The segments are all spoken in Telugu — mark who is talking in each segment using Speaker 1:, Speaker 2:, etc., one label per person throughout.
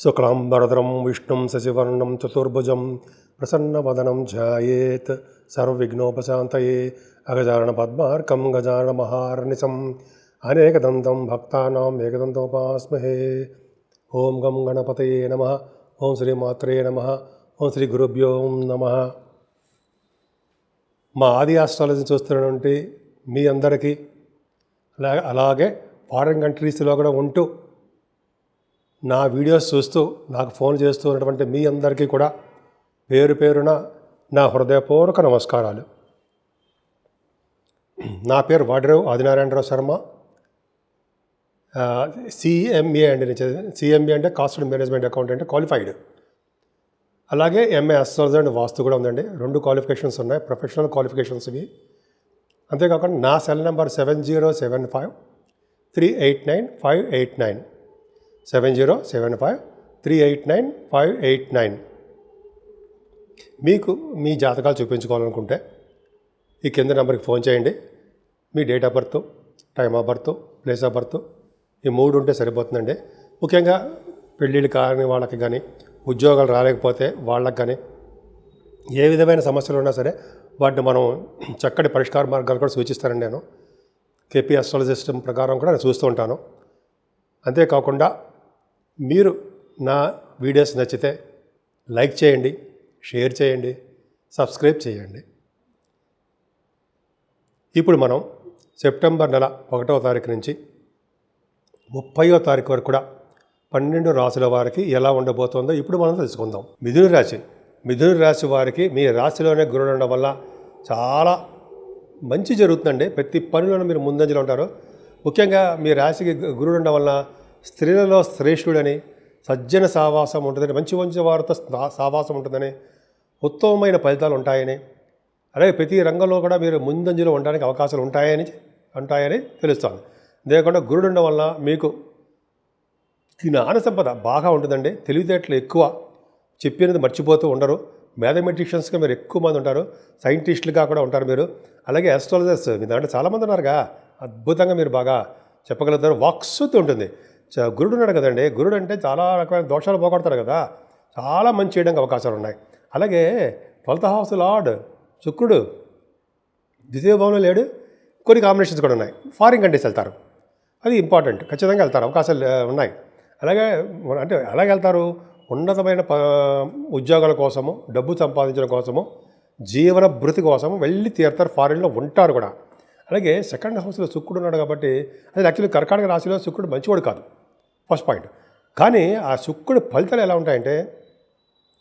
Speaker 1: శుక్లాంబరధరం విష్ణుం శశివర్ణం చతుర్భుజం ప్రసన్నవదనం ధ్యాయేత్ సర్వవిఘ్నోపశాంతయే అగజానన పద్మార్కం గజానన మహార్నిశం అనేకదంతం భక్తానాం ఏకదంతోపాస్మహే. ఓం గం గణపతయే నమః. ఓం శ్రీ మాత్రే నమః. ఓం శ్రీ గురుభ్యో నమః. మా ఆది ఆస్ట్రాలజీ చూస్తున్నటువంటి మీ అందరికీ అలాగే ఫారిన్ కంట్రీస్లో కూడా ఉంటూ నా వీడియోస్ చూస్తూ నాకు ఫోన్ చేస్తూ ఉన్నటువంటి మీ అందరికీ కూడా పేరు పేరున నా హృదయపూర్వక నమస్కారాలు. నా పేరు వాడ్రేవ్ ఆదినారాయణరావు శర్మ. సిఎంఏ అండి. సిఎంఏ అంటే cost and management accountant qualified. అలాగే ఎంఏ అస్ట్రాలజీ అండ్ వాస్తు కూడా ఉందండి. 2 క్వాలిఫికేషన్స్ ఉన్నాయి, ప్రొఫెషనల్ క్వాలిఫికేషన్స్ ఇవి. అంతేకాకుండా నా సెల్ నెంబర్ 7075389589 7075389589. మీకు మీ జాతకాలు చూపించుకోవాలనుకుంటే ఈ కింద నెంబర్కి ఫోన్ చేయండి. మీ date of birth, time of birth, place of birth ఈ 3 ఉంటే సరిపోతుందండి. ముఖ్యంగా పెళ్ళిళ్ళు కాని వాళ్ళకి కానీ, ఉద్యోగాలు రాలేకపోతే వాళ్ళకి కానీ, ఏ విధమైన సమస్యలు ఉన్నా సరే వాటిని మనం చక్కటి పరిష్కార మార్గాలు కూడా సూచిస్తానండి. నేను కేపీ అస్ట్రాలజీ సిస్టమ్ ప్రకారం కూడా నేను చూస్తూ ఉంటాను. అంతేకాకుండా మీరు నా వీడియోస్ నచ్చితే లైక్ చేయండి, షేర్ చేయండి, సబ్స్క్రైబ్ చేయండి. ఇప్పుడు మనం సెప్టెంబర్ నెల 1వ తారీఖు నుంచి 30వ తారీఖు వరకు కూడా 12 రాశుల వారికి ఎలా ఉండబోతుందో ఇప్పుడు మనం తెలుసుకుందాం. మిథున రాశి వారికి మీ రాశిలోనే గురుడు ఉండడం వల్ల చాలా మంచి జరుగుతుందండి. ప్రతి పనిలోనూ మీరు ముందంజలో ఉంటారు. ముఖ్యంగా మీ రాశికి గురుడు ఉండడం వల్ల స్త్రీలలో శ్రేష్ఠుడని, సజ్జన సావాసం ఉంటుందని, మంచి మంచి వారితో సావాసం ఉంటుందని, ఉత్తమమైన ఫలితాలు ఉంటాయని, అలాగే ప్రతి రంగంలో కూడా మీరు ముందంజలో ఉండడానికి అవకాశాలు ఉంటాయని తెలుస్తుంది. అంతేకాకుండా గురుడు ఉండడం వల్ల మీకు జ్ఞాన సంపద బాగా ఉంటుందండి. తెలివితేటలు ఎక్కువ, చెప్పినది మర్చిపోతూ ఉండరు. మ్యాథమెటిషియన్స్గా మీరు ఎక్కువ మంది ఉంటారు, సైంటిస్టులుగా కూడా ఉంటారు మీరు. అలాగే ఆస్ట్రాలజర్స్ మీ దాంట్లో చాలామంది ఉన్నారుగా, అద్భుతంగా మీరు బాగా చెప్పగలుగుతారు. వాక్శుద్ధి ఉంటుంది. గురుడు ఉన్నాడు కదండి, గురుడు అంటే చాలా రకమైన దోషాలు పోగొడతారు కదా, చాలా మంచి చేయడానికి అవకాశాలు ఉన్నాయి. అలాగే 12th హౌస్ లార్డ్ శుక్రుడు ద్వితీయ భావంలో లేడు. కొన్ని కాంబినేషన్స్ కూడా ఉన్నాయి. ఫారిన్ కంట్రీస్ వెళ్తారు, అది ఇంపార్టెంట్. ఖచ్చితంగా వెళ్తారు, అవకాశాలు ఉన్నాయి. అలాగే వెళ్తారు ఉన్నతమైన ఉద్యోగాల కోసము, డబ్బు సంపాదించడం కోసము, జీవన భృతి కోసము వెళ్ళి తీరుతారు, ఫారిన్లో ఉంటారు కూడా. అలాగే 2nd హౌస్లో శుక్రుడు ఉన్నాడు కాబట్టి అది యాక్చువల్లీ కర్కాటక రాశిలో శుక్రుడు మంచివాడు కాదు, ఫస్ట్ పాయింట్. కానీ ఆ శుక్రుడు ఫలితాలు ఎలా ఉంటాయంటే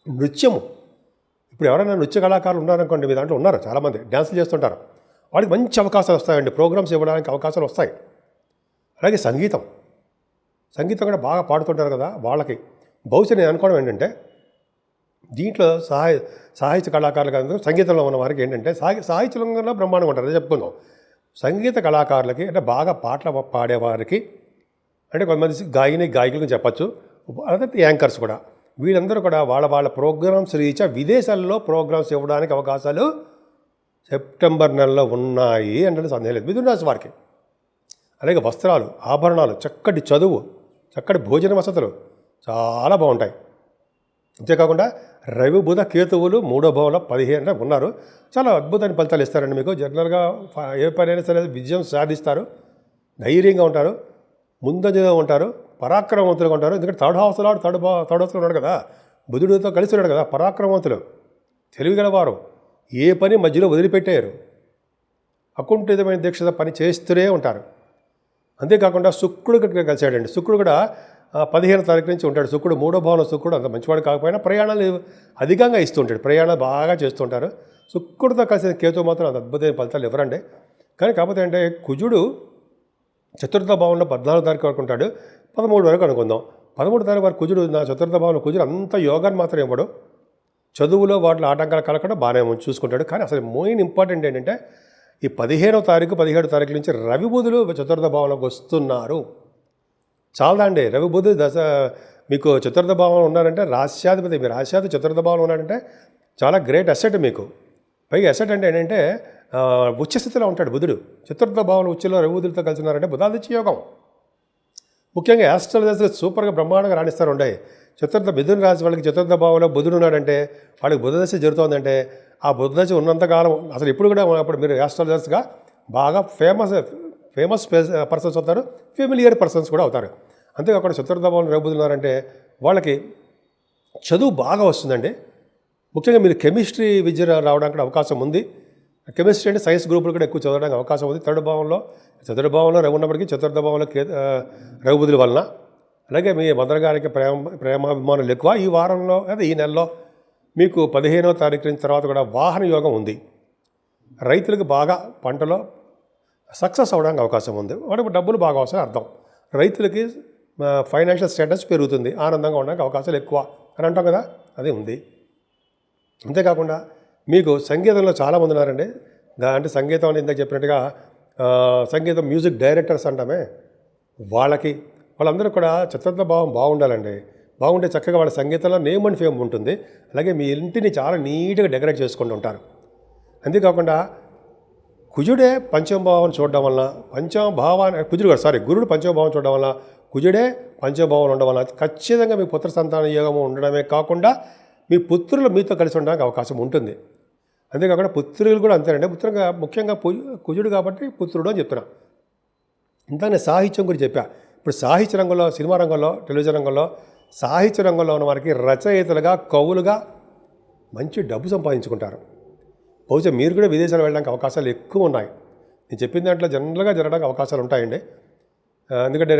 Speaker 1: నృత్యము. ఇప్పుడు ఎవరైనా నృత్య కళాకారులు ఉన్నారనుకోండి, మీ దాంట్లో ఉన్నారు చాలామంది, డ్యాన్సులు చేస్తుంటారు, వాడికి మంచి అవకాశాలు వస్తాయండి, ప్రోగ్రామ్స్ ఇవ్వడానికి అవకాశాలు వస్తాయి. అలాగే సంగీతం కూడా బాగా పాడుతుంటారు కదా, వాళ్ళకి బహుశా నేను అనుకోవడం ఏంటంటే దీంట్లో సాహిత్య కళాకారులు కాదు, సంగీతంలో ఉన్న వారికి ఏంటంటే సాహిత్యంలో బ్రహ్మాండంగా ఉంటారు, అదే చెప్పుకుందాం. సంగీత కళాకారులకి అంటే బాగా పాటలు పాడేవారికి, అంటే కొంతమంది గాయకులకు చెప్పచ్చు, అదే యాంకర్స్ కూడా, వీళ్ళందరూ కూడా వాళ్ళ ప్రోగ్రామ్స్ రీచ్ విదేశాల్లో ప్రోగ్రామ్స్ ఇవ్వడానికి అవకాశాలు సెప్టెంబర్ నెలలో ఉన్నాయి అంటే సందేహం లేదు మిథున రాశి వారికి. అలాగే వస్త్రాలు, ఆభరణాలు, చక్కటి చదువు, చక్కటి భోజన వసతులు చాలా బాగుంటాయి. అంతేకాకుండా రవి బుధ కేతువులు 3వ భావంలో 15 ఉన్నారు. చాలా అద్భుతమైన ఫలితాలు ఇస్తారండి మీకు. జనరల్గా ఏ పనైనా సరే విజయం సాధిస్తారు, ధైర్యంగా ఉంటారు, ముందంజలో ఉంటారు, పరాక్రమవంతులుగా ఉంటారు. ఎందుకంటే థర్డ్ హౌస్లో ఉన్నాడు కదా, బుధుడితో కలిసి ఉన్నాడు కదా, పరాక్రమవంతులు, తెలివిగలవారు, ఏ పని మధ్యలో వదిలిపెట్టారు, అకుంఠితమైన దీక్షత పని చేస్తూనే ఉంటారు. అంతేకాకుండా శుక్రుడు కలిసాడండి. శుక్రుడు కూడా 15వ తారీఖు నుంచి ఉంటాడు. శుక్రుడు 3వ భావంలో శుక్రుడు అంత మంచివాడు కాకపోయినా ప్రయాణాలు అధికంగా ఇస్తూ ఉంటాడు, ప్రయాణాలు బాగా చేస్తుంటారు. శుక్రుడితో కలిసిన కేతు మాత్రం అంత అద్భుతమైన ఫలితాలు ఇవ్వరండి. కానీ కాకపోతే అంటే కుజుడు 4వ భావంలో 14వ తారీఖు వరకు ఉంటాడు, 13 వరకు అనుకుందాం. 13వ తారీఖు వరకు కుజుడు, నా 4వ భావంలో కుజుడు అంత యోగాన్ని మాత్రం ఇవ్వడు. చదువులో వాటిలో ఆటంకాలు కలగకుండా బాగానే చూసుకుంటాడు. కానీ అసలు మెయిన్ ఇంపార్టెంట్ ఏంటంటే ఈ 15వ తారీఖు 17వ తారీఖు నుంచి రవి బుధులు 4వ భావంలోకి వస్తున్నారు. చాలా అండి, రవి బుధుడు దశ మీకు 4వ భావంలో ఉన్నారంటే రాశ్యాధిపతి, మీరు రాశ్యాధిపతి 4వ భావంలో ఉన్నారంటే చాలా గ్రేట్ అసెట్ మీకు. పైగా అసెట్ అంటే ఏంటంటే ఉచ్చస్థితిలో ఉంటాడు బుధుడు. 4వ భావంలో ఉచ్చలో రవి బుధులతో కలిసి ఉన్నారంటే బుధాదిత్య యోగం. ముఖ్యంగా యాస్ట్రాలజర్స్ సూపర్గా బ్రహ్మాండంగా రాణిస్తారు ఉండే. మిథున రాశి వాళ్ళకి చతుర్థ భావంలో బుధుడు ఉన్నాడంటే వాళ్ళకి బుధదశ జరుగుతుందంటే ఆ బుధదశ ఉన్నంతకాలం అసలు ఇప్పుడు కూడా అప్పుడు మీరు యాస్ట్రాలజర్స్గా బాగా ఫేమస్ పర్సన్స్ అవుతారు, ఫెమిలియర్ పర్సన్స్ కూడా అవుతారు. అంతేకాకుండా చతుర్థ భావంలో రవి బుధుడు ఉన్నారంటే వాళ్ళకి చదువు బాగా వస్తుందండి. ముఖ్యంగా మీరు కెమిస్ట్రీ విద్య రావడానికి అవకాశం ఉంది. కెమిస్ట్రీ అంటే సైన్స్ గ్రూపులు కూడా ఎక్కువ చదవడానికి అవకాశం ఉంది. చతుర్థ భావంలో రవి ఉన్నప్పటికీ చతుర్థ భావంలో రవి బుధుల వలన. అలాగే మీ మదర్ గారికి ప్రేమాభిమానులు ఎక్కువ. ఈ వారంలో అదే ఈ నెలలో మీకు 15వ తారీఖు నుంచి తర్వాత కూడా వాహన యోగం ఉంది. రైతులకు బాగా పంటలో సక్సెస్ అవ్వడానికి అవకాశం ఉంది. వాటికి డబ్బులు బాగా వస్తాయి అర్థం. రైతులకి ఫైనాన్షియల్ స్టేటస్ పెరుగుతుంది, ఆనందంగా ఉండడానికి అవకాశాలు ఎక్కువ అని అంటాం కదా, అది ఉంది. అంతేకాకుండా మీకు సంగీతంలో చాలామంది ఉన్నారండి. అంటే సంగీతం అని ఇందాక చెప్పినట్టుగా సంగీతం మ్యూజిక్ డైరెక్టర్స్ అంటామే, వాళ్ళందరూ కూడా చతుర్థ భావం బాగుండాలండి. బాగుంటే చక్కగా వాళ్ళ సంగీతంలో నేమ్ అండ్ ఫేమ్ ఉంటుంది. అలాగే మీ ఇంటిని చాలా నీట్గా డెకరేట్ చేసుకుంటూ ఉంటారు. అంతేకాకుండా కుజుడే పంచమభావం చూడడం వలన గురుడు పంచమభావం చూడడం వల్ల కుజుడే పంచమభావం ఉండడం వల్ల ఖచ్చితంగా మీ పుత్ర సంతాన యోగము ఉండడమే కాకుండా మీ పుత్రులు మీతో కలిసి ఉండడానికి అవకాశం ఉంటుంది. అంతేకాకుండా పుత్రులు కూడా అంతేనండి. ముఖ్యంగా కుజుడు కాబట్టి పుత్రుడు అని చెప్తున్నా. ఇంత నేను సాహిత్యం గురించి చెప్పా. ఇప్పుడు సాహిత్య రంగంలో, సినిమా రంగంలో, టెలివిజన్ రంగంలో, సాహిత్య రంగంలో ఉన్న వారికి రచయితలుగా, కవులుగా మంచి డబ్బు సంపాదించుకుంటారు. బహుశా మీరు కూడా విదేశాలు వెళ్ళడానికి అవకాశాలు ఎక్కువ ఉన్నాయి. నేను చెప్పిన దాంట్లో జనరల్గా జరగడానికి అవకాశాలు ఉంటాయండి. ఎందుకంటే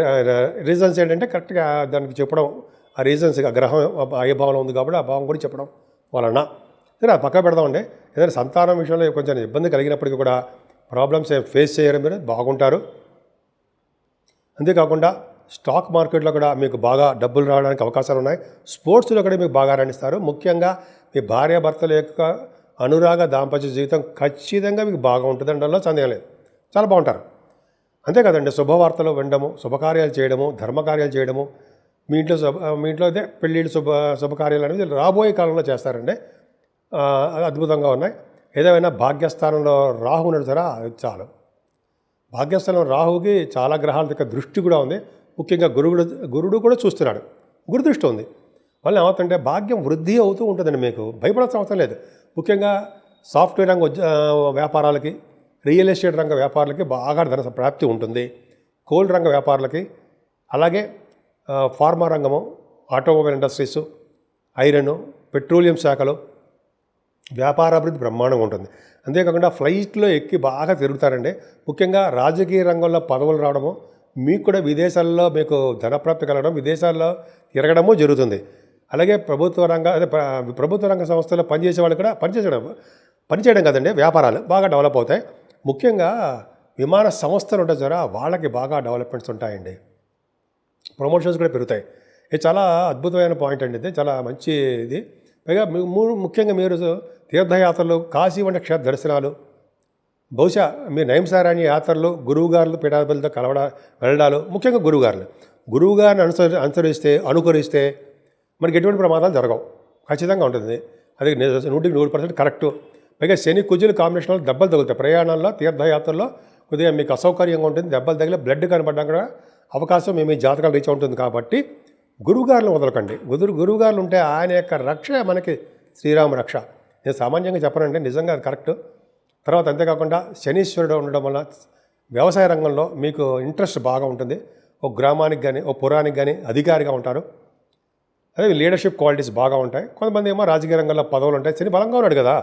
Speaker 1: రీజన్స్ ఏంటంటే కరెక్ట్గా దానికి చెప్పడం, ఆ రీజన్స్ ఆ గ్రహం ఏ భావంలో ఉంది కాబట్టి ఆ భావం కూడా చెప్పడం వలన సరే అది పక్క పెడదామండి. ఏదైనా సంతానం విషయంలో కొంచెం ఇబ్బంది కలిగినప్పటికీ కూడా ప్రాబ్లమ్స్ ఫేస్ చేయడం మీరు బాగుంటారు. అంతేకాకుండా స్టాక్ మార్కెట్లో కూడా మీకు బాగా డబ్బులు రావడానికి అవకాశాలు ఉన్నాయి. స్పోర్ట్స్లో కూడా మీకు బాగా రాణిస్తారు. ముఖ్యంగా మీ భార్యాభర్తల యొక్క అనురాగ దాంపత్య జీవితం ఖచ్చితంగా మీకు బాగా ఉంటుంది అనడంలో సందేహం లేదు. చాలా బాగుంటారు. అంతే కదండి, శుభవార్తలు వినడము, శుభకార్యాలు చేయడము, ధర్మకార్యాలు చేయడము, మీ ఇంట్లో అదే పెళ్ళిళ్ళు శుభకార్యాలు అనేవి రాబోయే కాలంలో చేస్తారండి. అది అద్భుతంగా ఉన్నాయి. ఏదేమైనా భాగ్యస్థానంలో రాహు ఉన్నాడు సరే, అది చాలు. భాగ్యస్థానంలో రాహుకి చాలా గ్రహాల యొక్క దృష్టి కూడా ఉంది. ముఖ్యంగా గురుడు కూడా చూస్తున్నాడు, గురుదృష్టి ఉంది. మళ్ళీ ఏమవుతుంటే భాగ్యం వృద్ధి అవుతూ ఉంటుందండి. మీకు భయపడాల్సిన అవసరం లేదు. ముఖ్యంగా సాఫ్ట్వేర్ రంగ వ్యాపారాలకి, రియల్ ఎస్టేట్ రంగ వ్యాపారులకి బాగా ధన ప్రాప్తి ఉంటుంది. కోల్డ్ రంగ వ్యాపారులకి, అలాగే ఫార్మా రంగము, ఆటోమొబైల్ ఇండస్ట్రీసు, ఐరన్, పెట్రోలియం శాఖలు వ్యాపారాభివృద్ధి బ్రహ్మాండంగా ఉంటుంది. అంతేకాకుండా ఫ్లైట్లో ఎక్కి బాగా తిరుగుతారండి. ముఖ్యంగా రాజకీయ రంగంలో పదవులు రావడము, మీకు కూడా విదేశాల్లో మీకు ధనప్రాప్తి కలగడం, విదేశాల్లో తిరగడము జరుగుతుంది. అలాగే ప్రభుత్వ రంగ సంస్థల్లో పనిచేసే వాళ్ళు కూడా పనిచేయడం కదండి, వ్యాపారాలు బాగా డెవలప్ అవుతాయి. ముఖ్యంగా విమాన సంస్థలు ఉంటాయి సార్, వాళ్ళకి బాగా డెవలప్మెంట్స్ ఉంటాయండి. ప్రమోషన్స్ కూడా పెరుగుతాయి. ఇది చాలా అద్భుతమైన పాయింట్ అండి. ఇది చాలా మంచి ఇది. పైగా ముఖ్యంగా మీరు తీర్థయాత్రలు, కాశీ వంటి క్షేత్ర దర్శనాలు, బహుశా మీ నైంసారాణ్య యాత్రలు, గురువుగారులు పీఠాధిపతులతో వెళ్ళడాలు, ముఖ్యంగా గురువుగారిని అనుకరిస్తే మనకి ఎటువంటి ప్రమాదాలు జరగవు. ఖచ్చితంగా ఉంటుంది. అది 100% కరెక్టు. పైగా శని కుజుల కాంబినేషన్లో దెబ్బలు తగులుతాయి. ప్రయాణాల్లో, తీర్థయాత్రల్లో కొద్దిగా మీకు అసౌకర్యంగా ఉంటుంది. దెబ్బలు తగిలి బ్లడ్ కనపడడం కూడా అవకాశం మీ జాతకాలు రీచ్ ఉంటుంది. కాబట్టి గురువుగారులు వదలకండి. గురువుగారులు ఉంటే ఆయన యొక్క రక్ష మనకి శ్రీరామ రక్ష. నేను సామాన్యంగా చెప్పనండి, నిజంగా అది కరెక్ట్. తర్వాత అంతేకాకుండా శనీశ్వరుడు ఉండడం వల్ల వ్యవసాయ రంగంలో మీకు ఇంట్రెస్ట్ బాగా ఉంటుంది. ఒక గ్రామానికి కానీ, ఒక పురానికి కానీ అధికారిగా ఉంటారు. అదే లీడర్షిప్ క్వాలిటీస్ బాగా ఉంటాయి. కొంతమంది ఏమో రాజకీయ రంగంలో పదవులు ఉంటాయి. శని బలంగా ఉన్నాడు కదా,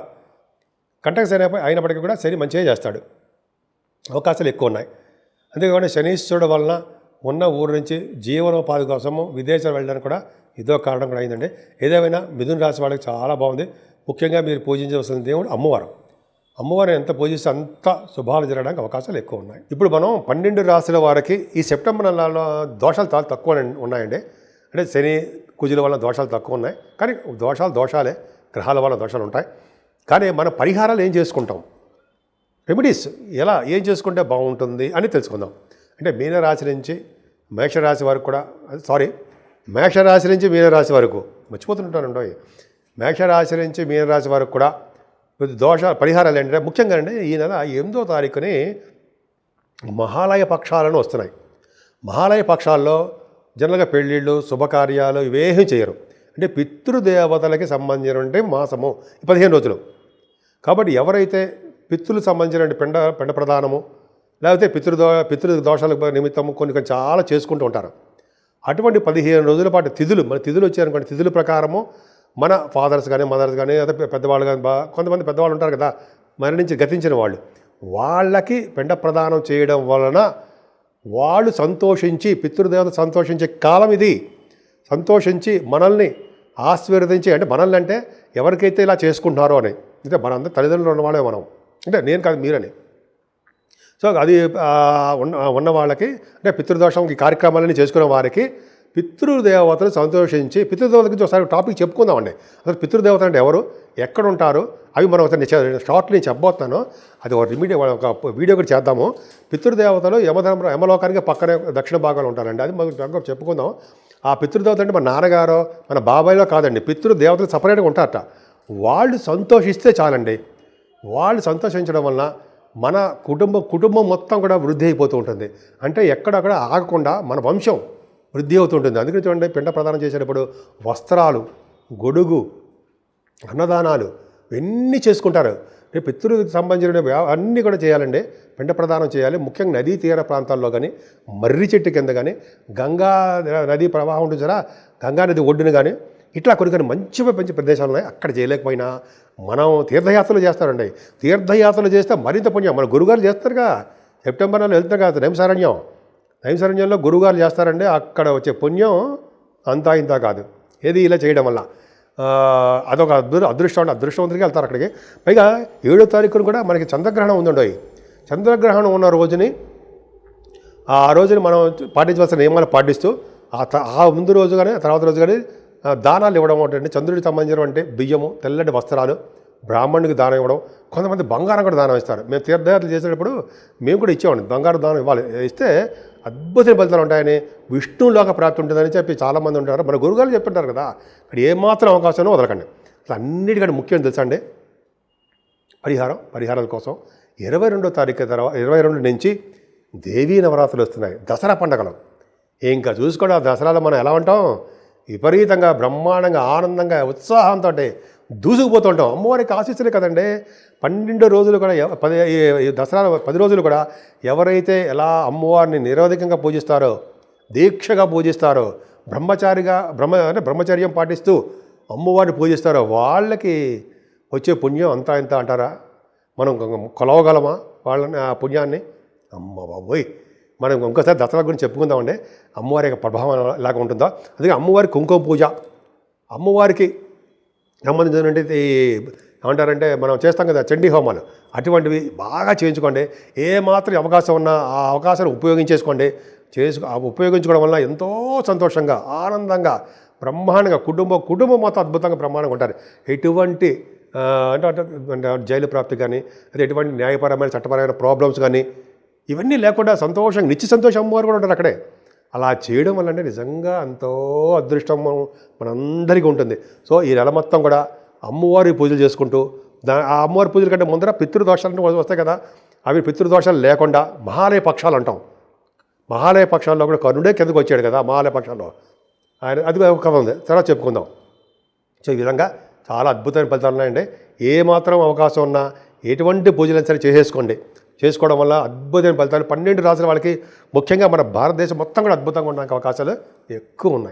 Speaker 1: కంటక శని అయినప్పటికీ కూడా శని మంచిగా చేస్తాడు. అవకాశాలు ఎక్కువ ఉన్నాయి. అంతేకాకుండా శనీశ్వరుడు వలన ఉన్న ఊరు నుంచి జీవనోపాధి కోసము విదేశాలు వెళ్ళడానికి కూడా ఇదో కారణం కూడా అయిందండి. ఏదేమైనా మిథున రాశి వాళ్ళకి చాలా బాగుంది. ముఖ్యంగా మీరు పూజించవలసిన దేవుడు అమ్మవారిని ఎంత పూజిస్తే అంత శుభాలు జరగడానికి అవకాశాలు ఎక్కువ ఉన్నాయి. ఇప్పుడు మనం 12 రాశుల వారికి ఈ సెప్టెంబర్ నెలలో దోషాలు చాలా తక్కువ ఉన్నాయండి. అంటే శని కుజుల వల్ల దోషాలు తక్కువ ఉన్నాయి. కానీ దోషాలే, గ్రహాల వల్ల దోషాలు ఉంటాయి. కానీ మన పరిహారాలు ఏం చేసుకుంటాం, రెమెడీస్ ఏం చేసుకుంటే బాగుంటుంది అని తెలుసుకుందాం. అంటే మీనరాశి నుంచి మేషరాశి వరకు కూడా, మేషరాశి నుంచి మీనరాశి వరకు మర్చిపోతుంటానండి. మేషరాశి నుంచి మీనరాశి వరకు కూడా పరిహారాలు ఏంటంటే ముఖ్యంగా అండి ఈ నెల 8వ తారీఖుని మహాలయ పక్షాలను వస్తున్నాయి. మహాలయ పక్షాల్లో జనరల్గా పెళ్ళిళ్ళు శుభకార్యాలు ఇవేమీ చేయరు. అంటే పితృదేవతలకి సంబంధించిన మాసము 15 రోజులు. కాబట్టి ఎవరైతే పితృలకు సంబంధించిన పిండ ప్రదానము లేకపోతే పితృదోషాల నిమిత్తము కొన్ని చాలా చేసుకుంటూ ఉంటారు. అటువంటి 15 రోజుల పాటు మన తిథులు వచ్చారనుకోండి, తిథుల ప్రకారము మన ఫాదర్స్ కానీ మదర్స్ కానీ అదే పెద్దవాళ్ళు కానీ కొంతమంది పెద్దవాళ్ళు ఉంటారు కదా, మరణించి గతించిన వాళ్ళకి పిండ ప్రదానం చేయడం వలన వాళ్ళు సంతోషించి, పితృదేవత సంతోషించే కాలం ఇది. సంతోషించి మనల్ని ఆశీర్వదించి, అంటే మనల్ని అంటే ఎవరికైతే ఇలా చేసుకుంటున్నారో అని, అంటే మనందరూ తల్లిదండ్రులు ఉన్నవాళ్ళే మనం, అంటే నేను కాదు మీరని. సో అది ఉన్న వాళ్ళకి అంటే పితృదోషం ఈ కార్యక్రమాలన్నీ చేసుకునే వారికి పితృదేవతలు సంతోషించి, పితృదేవత గురించి ఒకసారి టాపిక్ చెప్పుకుందామండి. అసలు పితృదేవత అంటే ఎవరు, ఎక్కడ ఉంటారు, అవి మనం ఒకసారి షార్ట్ నేను చెప్పబోతున్నాను. అది ఒక వీడియో కూడా చేద్దాము. పితృదేవతలు యమలోకానికి పక్కనే దక్షిణ భాగంలో ఉంటారండి. అది మనం చెప్పుకుందాం. ఆ పితృదేవత అంటే మన నాన్నగారో మన బాబాయ్లో కాదండి, పితృదేవతలు సపరేట్గా ఉంటారట. వాళ్ళు సంతోషిస్తే చాలండి. వాళ్ళు సంతోషించడం వలన మన కుటుంబం మొత్తం కూడా వృద్ధి అయిపోతూ ఉంటుంది. అంటే ఎక్కడక్కడ ఆగకుండా మన వంశం వృద్ధి అవుతుంటుంది. అందుకని చూడండి, పిండ ప్రదానం చేసేటప్పుడు వస్త్రాలు, గొడుగు, అన్నదానాలు ఇవన్నీ చేసుకుంటారు. పితృకి సంబంధించిన అన్నీ కూడా చేయాలండి. పిండ ప్రదానం చేయాలి. ముఖ్యంగా నదీ తీర ప్రాంతాల్లో కానీ, మర్రి చెట్టు కింద కానీ, గంగా నదీ ప్రవాహం ఉంటుంది కదా, గంగా నది ఒడ్డున కానీ, ఇట్లా కొన్ని మంచి ప్రదేశాలు ఉన్నాయి. అక్కడ చేయలేకపోయినా మనం తీర్థయాత్రలు చేస్తారండి. తీర్థయాత్రలు చేస్తే మరింత పుణ్యం. మన గురుగారు చేస్తారుగా, సెప్టెంబర్ నెలలో వెళ్తారు కదా నైమిసారణ్యంలో గురుగారు చేస్తారండి. అక్కడ వచ్చే పుణ్యం అంతా ఇంత కాదు. ఏది ఇలా చేయడం వల్ల అదొక అదృష్టవంతుడికి వెళ్తారు అక్కడికి. పైగా 7వ తారీఖున కూడా మనకి చంద్రగ్రహణం ఉందండి. చంద్రగ్రహణం ఉన్న రోజుని ఆ రోజుని మనం పాటించవలసిన నియమాలు పాటిస్తూ ఆ ముందు రోజు కానీ తర్వాత రోజు కానీ దానాలు ఇవ్వడం అంటే చంద్రుడికి సంబంధించిన అంటే బియ్యము, తెల్లటి వస్త్రాలు, బ్రాహ్మణుడికి దానం ఇవ్వడం, కొంతమంది బంగారం కూడా దానం ఇస్తారు. మేము తీర్థయాత్రలు చేసేటప్పుడు మేము కూడా ఇచ్చేవాడి, బంగారు దానం ఇవ్వాలి. ఇస్తే అద్భుతమైన ఫలితాలు ఉంటాయని, విష్ణులోక ప్రాప్తి ఉంటుందని చెప్పి చాలామంది ఉంటారు. మన గురుగారు చెప్తుంటారు కదా, ఇక్కడ ఏమాత్రం అవకాశం వదలకండి. అసలు అన్నిటికంటే ముఖ్యం తెలుసా అండి పరిహారాల కోసం 22వ తారీఖు తర్వాత 22 నుంచి దేవీ నవరాత్రులు వస్తున్నాయి, దసరా పండుగలు. ఇంకా చూసుకోండి, ఆ దసరాలో మనం ఎలా ఉంటాం, విపరీతంగా బ్రహ్మాండంగా ఆనందంగా ఉత్సాహంతో దూసుకుపోతుంటాం. అమ్మవారికి ఆశీస్సులే కదండి. 12 రోజులు కూడా దసరా 10 రోజులు కూడా ఎవరైతే ఎలా అమ్మవారిని నిరోధకంగా పూజిస్తారో, దీక్షగా పూజిస్తారో, బ్రహ్మచర్యం పాటిస్తూ అమ్మవారిని పూజిస్తారో వాళ్ళకి వచ్చే పుణ్యం అంతా ఇంత అంటారా? మనం కొలవగలమా వాళ్ళని ఆ పుణ్యాన్ని? అమ్మ బాబోయ్, మనం ఇంకోసారి దసరా గురించి చెప్పుకుందామండి. అమ్మవారి యొక్క ప్రభావం ఎలాగ ఉంటుందో. అందుకే అమ్మవారి కుంకుమ పూజ, అమ్మవారికి సంబంధించినటువంటి ఏమంటారంటే మనం చేస్తాం కదా చండీ హోమాలు, అటువంటివి బాగా చేయించుకోండి. ఏమాత్రం అవకాశం ఉన్నా ఆ అవకాశాన్ని ఉపయోగించేసుకోండి. ఉపయోగించుకోవడం వల్ల ఎంతో సంతోషంగా ఆనందంగా బ్రహ్మాండంగా కుటుంబం మొత్తం అద్భుతంగా బ్రహ్మాండంగా ఉంటారు. ఎటువంటి అంటే జైలు ప్రాప్తి కానీ, అది ఎటువంటి న్యాయపరమైన చట్టపరమైన ప్రాబ్లమ్స్ కానీ ఇవన్నీ లేకుండా సంతోషంగా నిత్య సంతోషం అమ్మవారు కూడా ఉంటారు అక్కడే. అలా చేయడం వల్ల అంటే నిజంగా ఎంతో అదృష్టం మనందరికీ ఉంటుంది. సో ఈ నెల మొత్తం కూడా అమ్మవారి పూజలు చేసుకుంటూ, ఆ అమ్మవారి పూజల కంటే ముందర పితృదోషాలు వస్తాయి కదా, అవి పితృదోషాలు లేకుండా మహాలయ పక్షాలు అంటాం. మహాలయ పక్షాల్లో కూడా కర్ణుడే కిందకు వచ్చాడు కదా మహాలయ పక్షాల్లో, ఆయన అది ఒక కథ ఉంది, తర్వాత చెప్పుకుందాం. సో ఈ విధంగా చాలా అద్భుతమైన ఫలితాలు ఉన్నాయండి. ఏమాత్రం అవకాశం ఉన్నా ఎటువంటి పూజలు సరే చేసుకోవడం వల్ల అద్భుతమైన ఫలితాలు 12 రాసుల వాళ్ళకి, ముఖ్యంగా మన భారతదేశం మొత్తం కూడా అద్భుతంగా ఉండడానికి అవకాశాలు ఎక్కువ ఉన్నాయి.